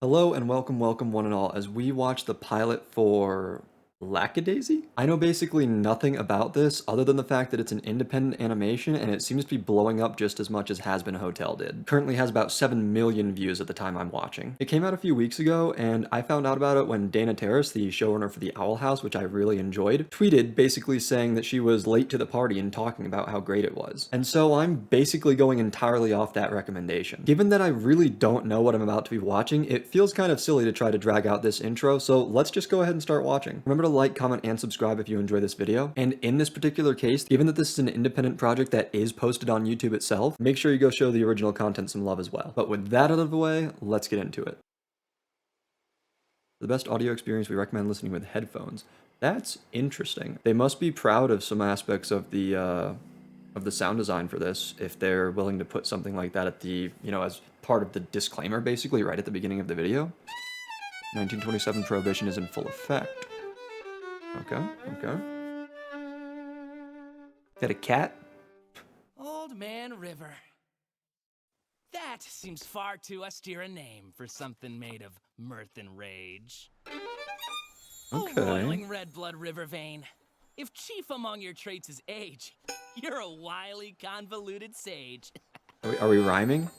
Hello and welcome one and all as we watch the pilot for LACKADAISY? I know basically nothing about this other than the fact that it's an independent animation and it seems to be blowing up just as much as Has Been Hotel did. Currently has about 7 million views at the time I'm watching. It came out a few weeks ago and I found out about it when Dana Terrace, the showrunner for The Owl House, which I really enjoyed, tweeted basically saying that she was late to the party and talking about how great it was. And so I'm basically going entirely off that recommendation. Given that I really don't know what I'm about to be watching, it feels kind of silly to try to drag out this intro, so let's just go ahead and start watching. Remember to like, comment, and subscribe if you enjoy this video. And in this particular case, given that this is an independent project that is posted on YouTube itself, make sure you go show the original content some love as well. But with that out of the way, let's get into it. For the best audio experience, we recommend listening with headphones. That's interesting. They must be proud of some aspects of the sound design for this if they're willing to put something like that at the, as part of the disclaimer basically right at the beginning of the video. 1927 Prohibition is in full effect. Okay. Got a cat? Old Man River. That seems far too austere a name for something made of mirth and rage. Okay. Oh, roiling red blood river vein. If chief among your traits is age, you're a wily, convoluted sage. Are we rhyming?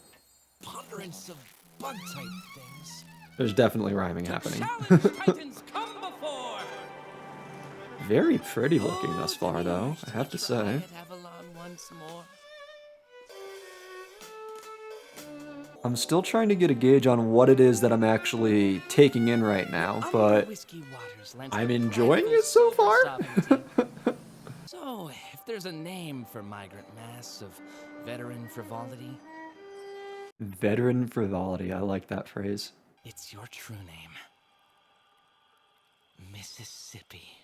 Ponderance of bug-type things. There's definitely rhyming happening. Challenge titans come before. Very pretty looking thus far, though, I have to say. I'm still trying to get a gauge on what it is that I'm actually taking in right now, but I'm enjoying it so far. So, if there's a name for migrant mass of veteran frivolity... Veteran frivolity, I like that phrase. It's your true name. Mississippi.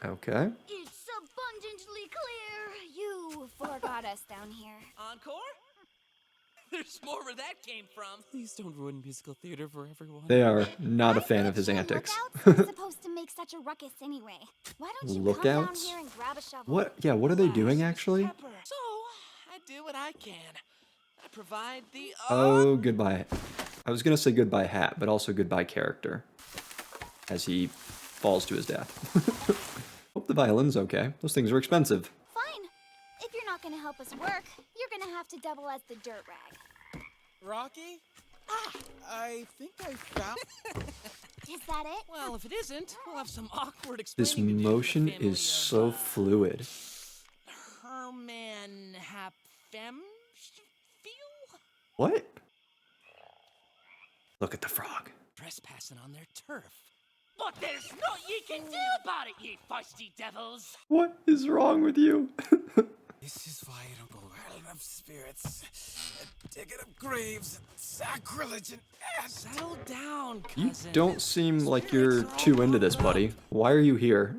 Okay. It's abundantly clear you forgot us down here. Encore? There's more where that came from. Please don't ruin musical theater for everyone. They are not a fan of his antics. Lookouts are supposed to make such a ruckus anyway. Why don't you come down Lookouts? here and grab a shovel? What? Yeah, what are they doing actually? So, I do what I can. I provide the... Oh, goodbye. I was gonna say goodbye hat, but also goodbye character. As he falls to his death. Hope the violin's okay. Those things are expensive. Fine. If you're not gonna help us work, you're gonna have to double as the dirt rag. Rocky? I think I found... Is that it? Well, if it isn't, we'll have some awkward This explaining to do with the motion family is so of, fluid. Herman Hapfem? Feel? What? Look at the frog. Trespassing on their turf. But there's naught ye can do about it, ye feisty devils! What is wrong with you? This is why you don't go hurling up spirits, digging up graves, and sacrilege and ass. Settle down, You cousin. don't seem like you're too into this, buddy. Why are you here?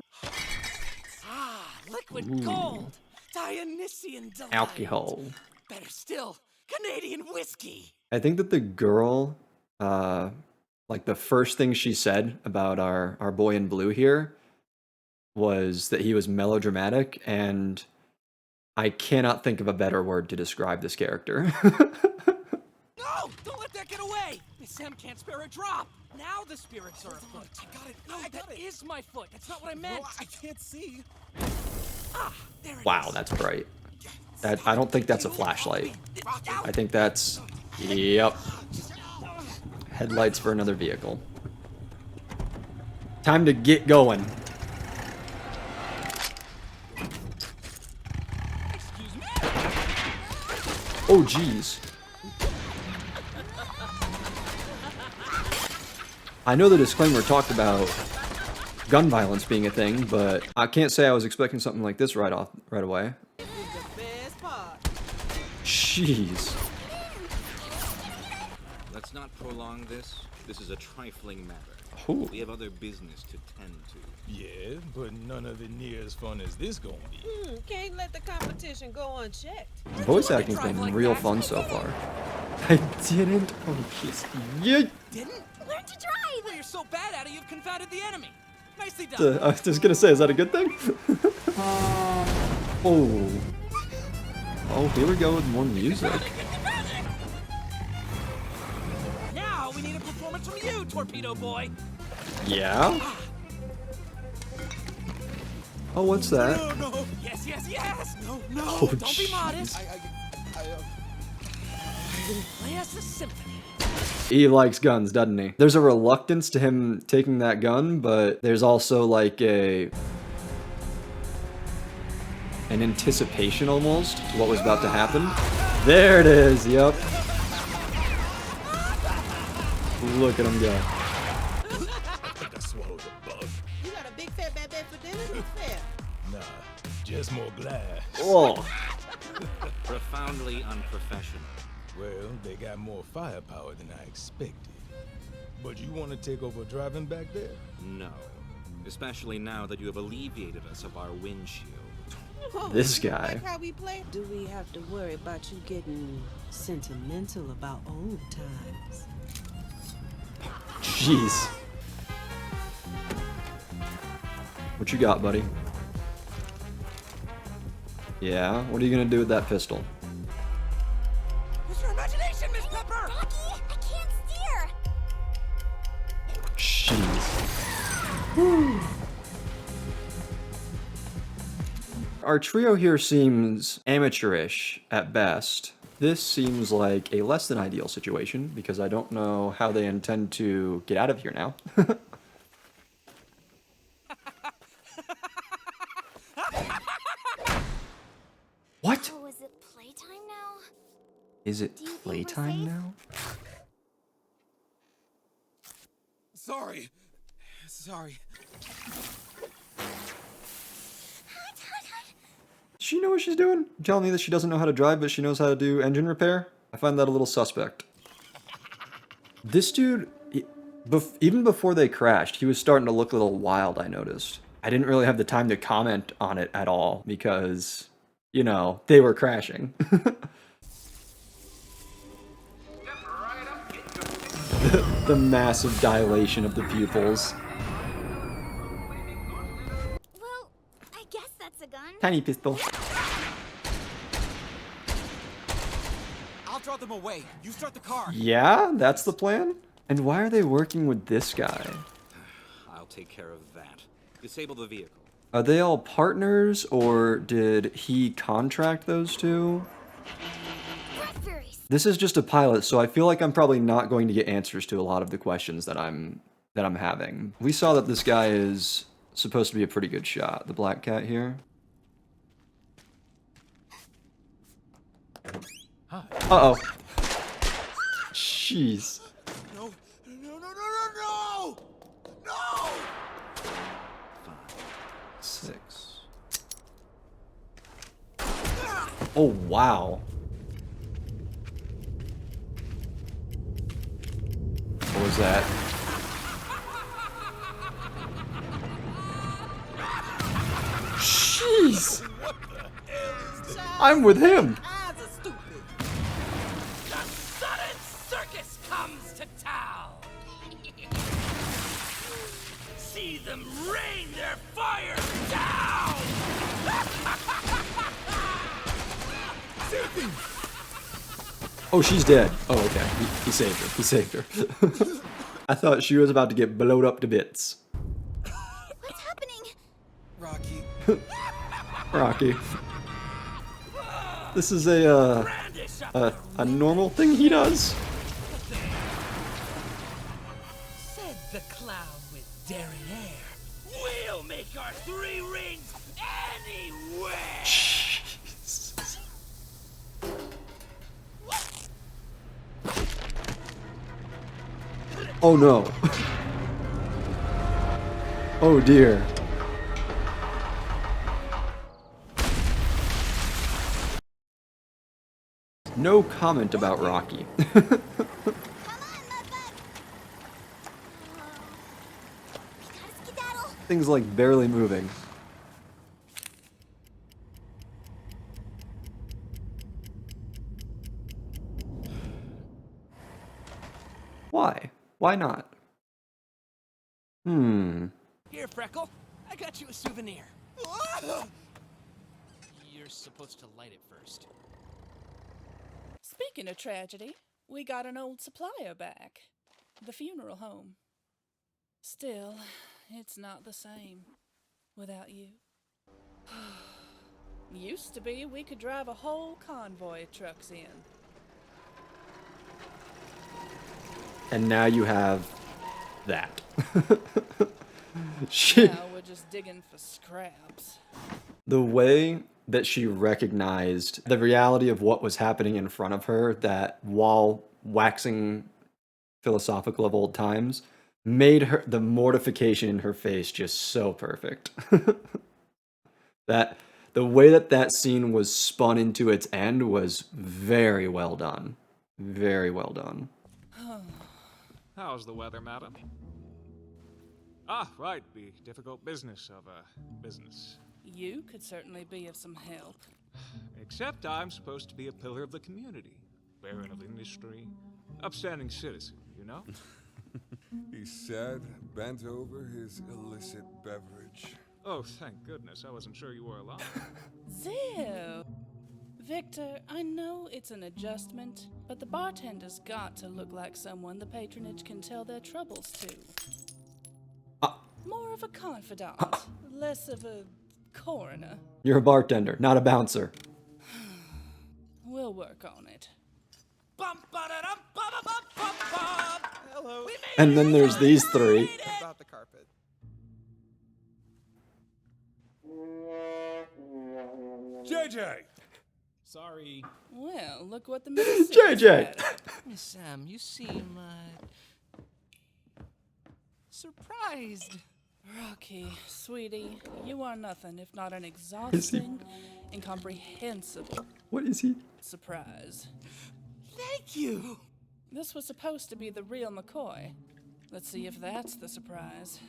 Ah, liquid gold! Dionysian delight! Alcohol. Better still, Canadian whiskey! I think that the girl, like the first thing she said about our boy in blue here was that he was melodramatic, and I cannot think of a better word to describe this character. No! Don't let that get away! Miss Sam can't spare a drop! Now the spirits are afoot. I got it. No, I got that it. is my foot. That's not what I meant. No, I can't see. Ah, there it Wow, is. that's bright. I don't think that's a flashlight. I think that's... Yep. Headlights for another vehicle. Time to get going. Excuse me? Oh, jeez. I know the disclaimer talked about gun violence being a thing, but I can't say I was expecting something like this right away. This is the best part. Jeez. Let's not prolong this. This is a trifling matter. Ooh. We have other business to tend to. Yeah, but none of it near as fun as this gonna be. Can't let the competition go unchecked. Voice acting's been real fun so far. I didn't. Oh, jeez. Yeah. Didn't? Learn to drive! Well, you're so bad at it, you've confounded the enemy. Nicely done. I was just gonna say, is that a good thing? Oh. Oh, here we go with more music. Now we need a performance from you, Torpedo Boy. Yeah? Oh, what's that? No. Yes, yes, yes. No. Oh, Don't be jeez. modest. Play us a symphony. He likes guns, doesn't he? There's a reluctance to him taking that gun, but there's also like an anticipation almost to what was about to happen. There it is, yep. Look at him go. I swallowed a bug. You got a big fat bad bed for dinner? Who's fair? Nah, just more glass. Oh, Profoundly unprofessional. Well, they got more firepower than I expected. But you want to take over driving back there? No. Especially now that you have alleviated us of our windshield. Oh, This you guy. Like how we play? Do we have to worry about you getting sentimental about old times? jeez. What you got, buddy? Yeah, what are you gonna do with that pistol? What's your imagination, Miss Pepper? Rocky, I can't steer. Jeez. Our trio here seems amateurish at best. This seems like a less than ideal situation because I don't know how they intend to get out of here now. What? Oh, is it playtime now? Is it Do you think we're playtime safe? now? Sorry. Does she know what she's doing? You're telling me that she doesn't know how to drive, but she knows how to do engine repair? I find that a little suspect. This dude, even before they crashed, he was starting to look a little wild, I noticed. I didn't really have the time to comment on it at all because, you know, they were crashing. The massive dilation of the pupils. Well, I guess that's a gun. Tiny pistol. I'll draw them away. You start the car. Yeah, that's the plan? And why are they working with this guy? I'll take care of that. Disable the vehicle. Are they all partners, or did he contract those two? Blackberries. This is just a pilot, so I feel like I'm probably not going to get answers to a lot of the questions that I'm having. We saw that this guy is supposed to be a pretty good shot, the black cat here. Uh-oh. Jeez. No. No. 6. Oh, wow. What was that? Jeez! I'm with him! Eyes are stupid. The sudden circus comes to town. See them rain their fire down. Oh, she's dead. Oh, okay. He saved her. He saved her. I thought she was about to get blowed up to bits. What's happening? Rocky. Rocky. This is a normal thing he does. Said the clown with daring air. We'll make our 3 rings anywhere. Jeez. Oh no. Oh dear. No comment about Rocky. Come on, Mudbug. We gotta skedaddle. Things like barely moving. Why? Why not? Here, Freckle. I got you a souvenir. You're supposed to light it first. Speaking of tragedy, we got an old supplier back. the funeral home. Still, it's not the same without you. Used to be, we could drive a whole convoy of trucks in. And now you have that. She, Now we're just digging for scraps. the way that she recognized the reality of what was happening in front of her, that while waxing philosophical of old times, made her, the mortification in her face just so perfect. That the way that that scene was spun into its end was very well done. Very well done. How's the weather, madam? Ah, right, the difficult business of business. You could certainly be of some help. Except I'm supposed to be a pillar of the community, baron of industry, upstanding citizen, you know? He said, bent over his illicit beverage. Oh, thank goodness, I wasn't sure you were alive. Zill! Victor, I know it's an adjustment, but the bartender's got to look like someone the patronage can tell their troubles to. More of a confidant, less of a coroner. You're a bartender, not a bouncer. We'll work on it. Hello. And then there's these three. About the carpet. JJ! Sorry. Well, look what the Mississippi JJ! Miss Sam, you seem, surprised. Rocky, sweetie, you are nothing if not an exhausting, incomprehensible What is he? surprise. Thank you. This was supposed to be the real McCoy. Let's see if that's the surprise.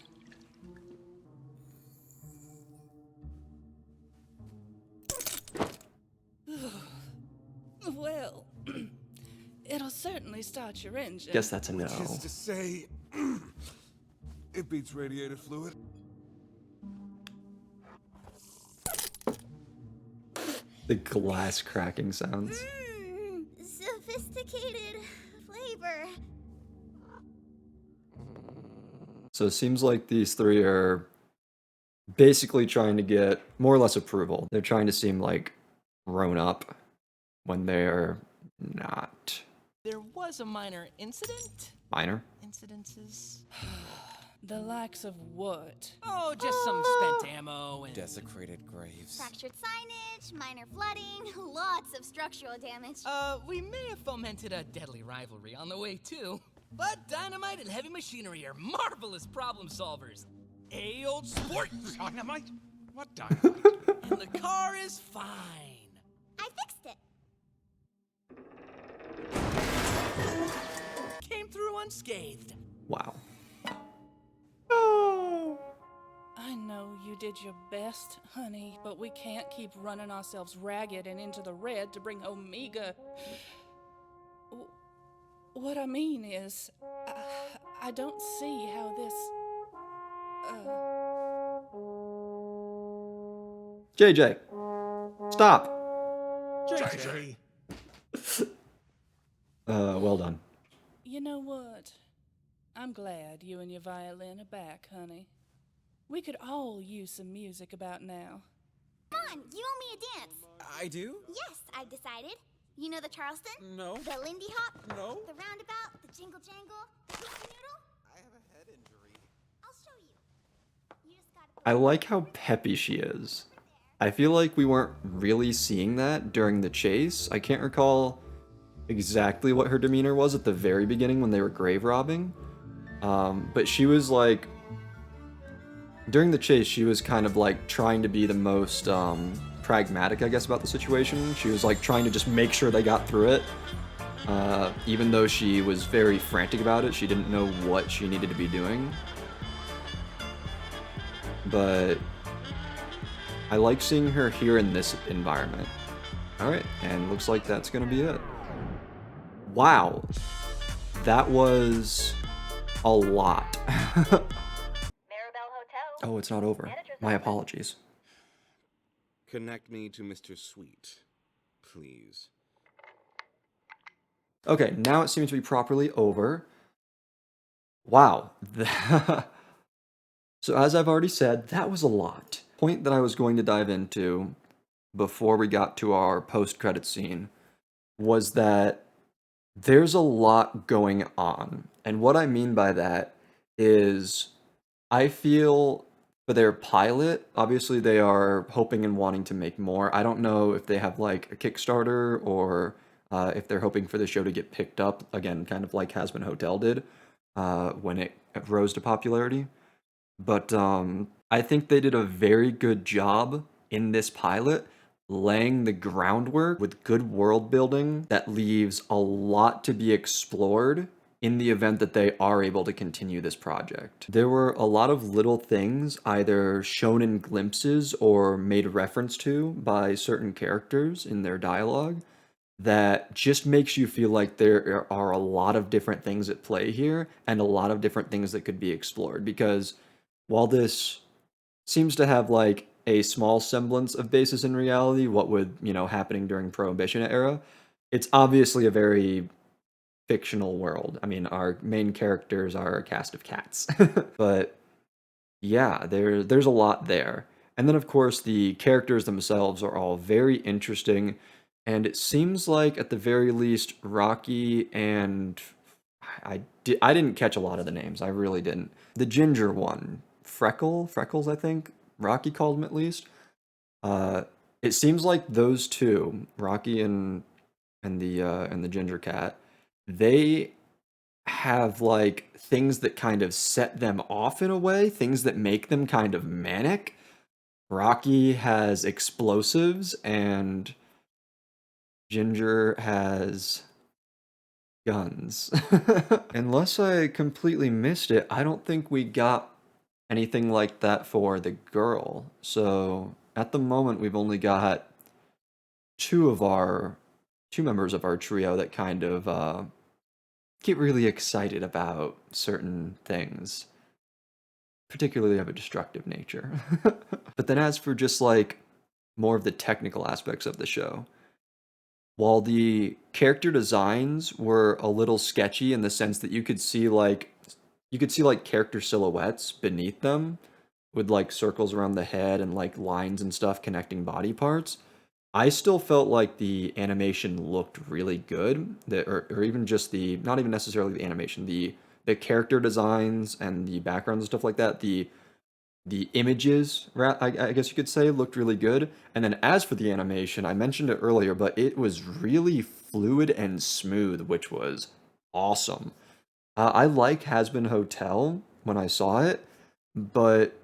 Well, it'll certainly start your engine. Guess that's a no. Which is to say, it beats radiator fluid. The glass cracking sounds. Sophisticated flavor. So it seems like these three are basically trying to get more or less approval. They're trying to seem like grown up when they're not. There was a minor incident? Minor? Incidences? The likes of what? Oh, just some spent ammo and... Desecrated graves. Fractured signage, minor flooding, lots of structural damage. We may have fomented a deadly rivalry on the way, too. But dynamite and heavy machinery are marvelous problem solvers. Old sport! Dynamite? What dynamite? And the car is fine. I fixed it. Came through unscathed. Wow. I know you did your best, honey, but we can't keep running ourselves ragged and into the red to bring Omega. What I mean is, I don't see how this... JJ! Stop! JJ! Well done. You know what? I'm glad you and your violin are back, honey. We could all use some music about now. Come on, you owe me a dance. I do? Yes, I've decided. You know the Charleston? No. The Lindy Hop? No. The Roundabout? The Jingle Jangle? The Pizza Noodle? I have a head injury. I'll show you. You just gotta put I like how peppy she is. I feel like we weren't really seeing that during the chase. I can't recall exactly what her demeanor was at the very beginning when they were grave robbing. But she was like... During the chase, she was kind of like trying to be the most pragmatic, I guess, about the situation. She was like trying to just make sure they got through it. Even though she was very frantic about it, she didn't know what she needed to be doing. But I like seeing her here in this environment. Alright, and looks like that's gonna be it. Wow. That was a lot. Oh, it's not over. My apologies. Connect me to Mr. Sweet, please. Okay, now it seems to be properly over. Wow. So as I've already said, that was a lot. Point that I was going to dive into before we got to our post-credit scene was that there's a lot going on. And what I mean by that is I feel for their pilot, obviously they are hoping and wanting to make more. I don't know if they have like a Kickstarter or if they're hoping for the show to get picked up again, kind of like Has Been Hotel did when it rose to popularity. But I think they did a very good job in this pilot laying the groundwork with good world building that leaves a lot to be explored in the event that they are able to continue this project. There were a lot of little things either shown in glimpses or made reference to by certain characters in their dialogue that just makes you feel like there are a lot of different things at play here and a lot of different things that could be explored because while this seems to have like a small semblance of basis in reality, what would, happening during Prohibition era, it's obviously a very fictional world. I mean, our main characters are a cast of cats. But yeah, there's a lot there. And then of course the characters themselves are all very interesting, and it seems like at the very least Rocky and I didn't catch a lot of the names. I really didn't. The ginger one, Freckles, I think. Rocky called him at least. Uh, it seems like those two, Rocky and the ginger cat, they have like things that kind of set them off in a way, things that make them kind of manic. Rocky has explosives and Ginger has guns. Unless I completely missed it, I don't think we got anything like that for the girl. So at the moment, we've only got two members of our trio that kind of get really excited about certain things, particularly of a destructive nature. But then as for just like more of the technical aspects of the show, while the character designs were a little sketchy in the sense that you could see like character silhouettes beneath them with like circles around the head and like lines and stuff connecting body parts. I still felt like the animation looked really good, or even just the not even necessarily the animation, the character designs and the backgrounds and stuff like that. The images, I guess you could say, looked really good. And then as for the animation, I mentioned it earlier, but it was really fluid and smooth, which was awesome. I like Has Been Hotel when I saw it, but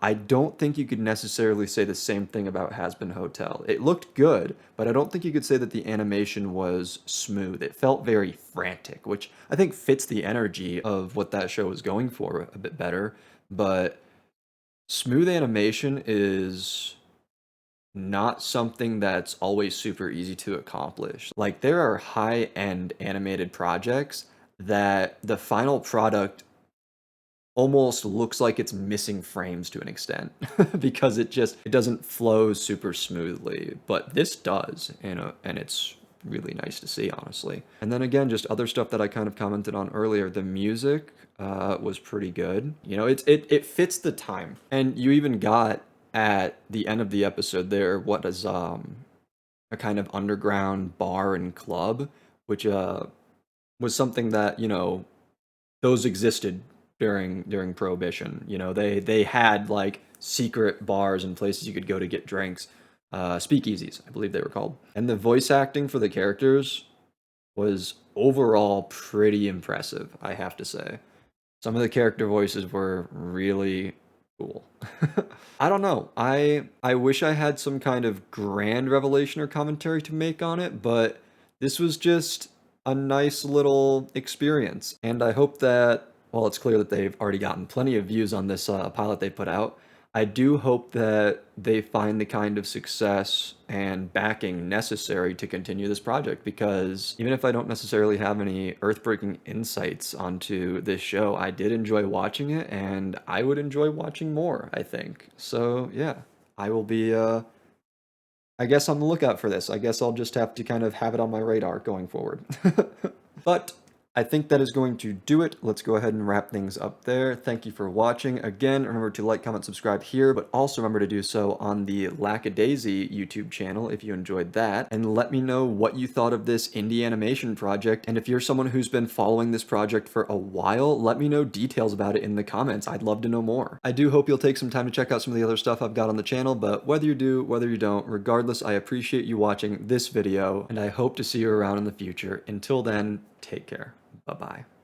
I don't think you could necessarily say the same thing about Has Been Hotel. It looked good, but I don't think you could say that the animation was smooth. It felt very frantic, which I think fits the energy of what that show was going for a bit better. But smooth animation is not something that's always super easy to accomplish. Like, there are high-end animated projects that the final product almost looks like it's missing frames to an extent because it doesn't flow super smoothly, but this does, and it's really nice to see, honestly. And then again, just other stuff that I kind of commented on earlier, the music was pretty good. It fits the time, and you even got at the end of the episode there what is a kind of underground bar and club, which was something that those existed during Prohibition. They had like secret bars and places you could go to get drinks. Speakeasies, I believe they were called. And the voice acting for the characters was overall pretty impressive, I have to say. Some of the character voices were really cool. I don't know. I wish I had some kind of grand revelation or commentary to make on it, but this was just a nice little experience. And I hope that, while it's clear that they've already gotten plenty of views on this pilot they put out, I do hope that they find the kind of success and backing necessary to continue this project, because even if I don't necessarily have any earth-breaking insights onto this show, I did enjoy watching it, and I would enjoy watching more, I think. So yeah, I will be, I guess, on the lookout for this. I guess I'll just have to kind of have it on my radar going forward. But I think that is going to do it. Let's go ahead and wrap things up there. Thank you for watching. Again, remember to like, comment, subscribe here, but also remember to do so on the LACKADAISY YouTube channel if you enjoyed that. And let me know what you thought of this indie animation project. And if you're someone who's been following this project for a while, let me know details about it in the comments. I'd love to know more. I do hope you'll take some time to check out some of the other stuff I've got on the channel, but whether you do, whether you don't, regardless, I appreciate you watching this video, and I hope to see you around in the future. Until then, take care. Bye-bye.